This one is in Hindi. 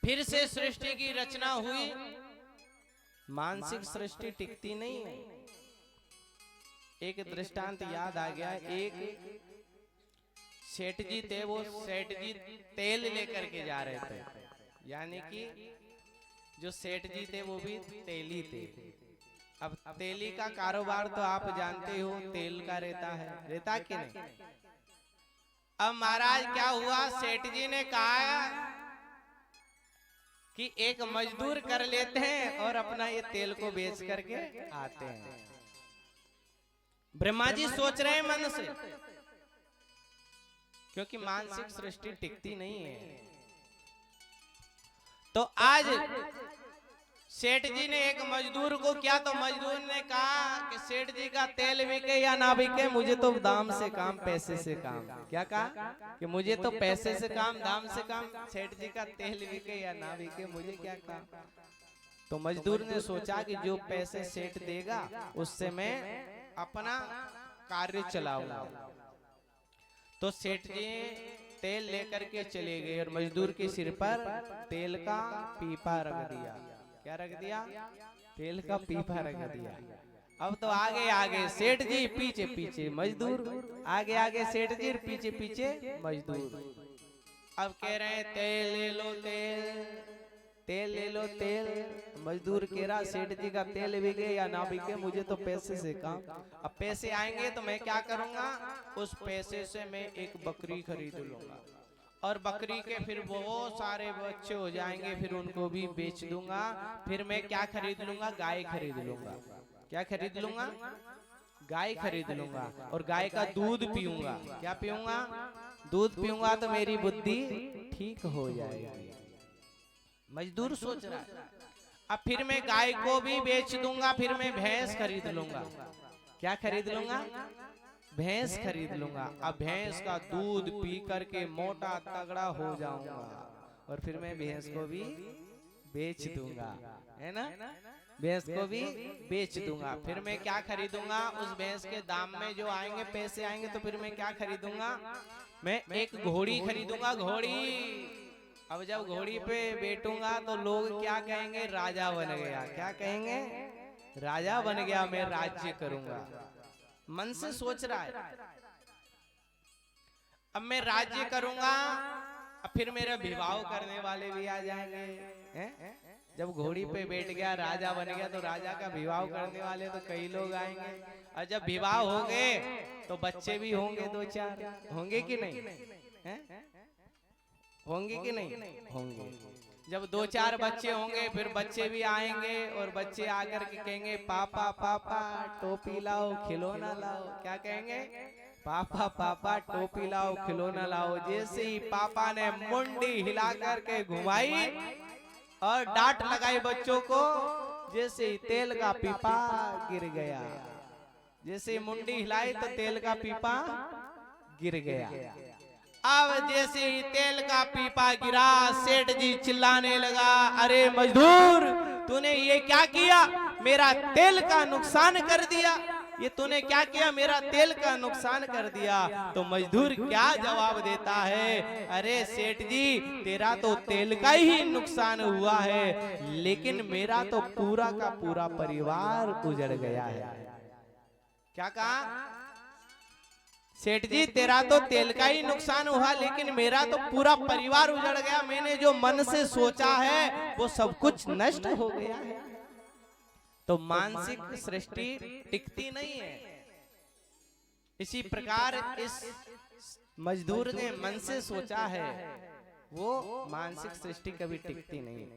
फिर से सृष्टि की रचना हुई। मानसिक सृष्टि टिकती नहीं है। एक दृष्टांत याद आ गया। एक सेठ जी थे, वो सेठ जी तेल लेकर के जा रहे थे, यानी कि जो सेठ जी थे वो भी तेली थे। अब तेली का कारोबार तो आप जानते हो, तेल का रहता कि नहीं। अब महाराज क्या हुआ, सेठ जी ने कहा कि एक मजदूर कर लेते हैं और अपना ये तेल को बेच करके आते हैं। ब्रह्मा जी सोच रहे हैं मन से, क्योंकि मानसिक सृष्टि टिकती नहीं है। तो आज सेठ जी ने एक मजदूर को किया, तो मजदूर ने कहा कि सेठ जी का तेल बिके या ना बिके, मुझे तो दाम से काम, पैसे से काम। क्या कहा कि मुझे तो पैसे से काम, दाम से काम, सेठ जी का तेल बिके या ना बिके मुझे क्या काम। तो मजदूर ने सोचा कि जो पैसे सेठ देगा उससे मैं अपना कार्य चलाऊंगा। तो सेठ जी तेल लेकर के चले गए और मजदूर के सिर पर तेल का पीपा रख दिया। क्या रख दिया? तेल का पीपा रख दिया। अब तो आगे आगे सेठ जी, पीछे पीछे मजदूर, आगे आगे सेठ जी, पीछे पीछे मजदूर। अब कह रहे हैं तेल ले लो, तेल, तेल ले लो, तेल। मजदूर कह रहा सेठ जी का तेल बिके या ना बिके, मुझे तो पैसे से काम। अब पैसे आएंगे तो मैं क्या करूंगा, उस पैसे से मैं एक बकरी खरीद लूंगा और बकरी के फिर बहुत सारे बच्चे हो जाएंगे, फिर उनको भी बेच दूंगा। फिर मैं क्या खरीद लूंगा, गाय खरीद लूंगा। क्या खरीद लूंगा? गाय खरीद लूंगा और गाय का दूध पीऊंगा। क्या पीऊंगा? दूध पीऊंगा तो मेरी बुद्धि ठीक हो जाएगी। मजदूर सोच रहा है अब फिर मैं गाय को भी बेच दूंगा, फिर मैं भैंस खरीद लूंगा। क्या खरीद लूंगा? भैंस खरीद लूंगा। अब भैंस का दूध पी करके मोटा तगड़ा हो जाऊंगा और फिर मैं भैंस को भी बेच दूंगा, है ना। भैंस को भी बेच दूंगा। फिर मैं क्या खरीदूंगा, उस भैंस के दाम में जो आएंगे पैसे आएंगे, तो फिर मैं क्या खरीदूंगा, मैं एक घोड़ी खरीदूंगा। घोड़ी, अब जब घोड़ी पे बैठूंगा तो लोग क्या कहेंगे, राजा बन गया। क्या कहेंगे? राजा बन गया, मैं राज्य करूंगा। मन से सोच रहा है अब मैं राज्य करूंगा, अब फिर मेरा विवाह करने वाले भी आ जाएंगे, हैं? जब घोड़ी पे बैठ गया, राजा बन गया, तो राजा का विवाह करने वाले तो कई लोग आएंगे। और जब विवाह हो गए तो बच्चे भी होंगे, दो चार होंगे कि नहीं, हैं? होंगे कि नहीं? होंगे। जब दो चार बच्चे होंगे फिर बच्चे भी आएंगे और बच्चे आकर के कहेंगे पापा पापा टोपी लाओ, खिलौना लाओ। क्या कहेंगे? पापा पापा टोपी लाओ, खिलौना लाओ। जैसे ही पापा ने मुंडी हिला करके घुमाई और डांट लगाई बच्चों को, जैसे ही तेल का पीपा गिर गया। जैसे ही मुंडी हिलाई तो तेल का पीपा गिर गया। अब जैसे ही तेल का पीपा गिरा, सेठ जी चिल्लाने लगा, अरे मजदूर तूने ये क्या किया, मेरा तेल का नुकसान कर दिया। ये तूने क्या किया, मेरा तेल का नुकसान कर दिया। तो मजदूर क्या जवाब देता है, अरे सेठ जी तेरा तो तेल का ही नुकसान हुआ है, लेकिन मेरा तो पूरा का पूरा परिवार उजड़ गया है। क्या कहा? सेठ जी तेरा तो तेल का ही नुकसान हुआ, लेकिन मेरा तो पूरा परिवार उजड़ गया। मैंने जो मन से सोचा है वो सब कुछ नष्ट हो गया है। तो मानसिक सृष्टि टिकती नहीं है। इसी प्रकार इस मजदूर ने मन से सोचा है, वो मानसिक सृष्टि कभी टिकती नहीं।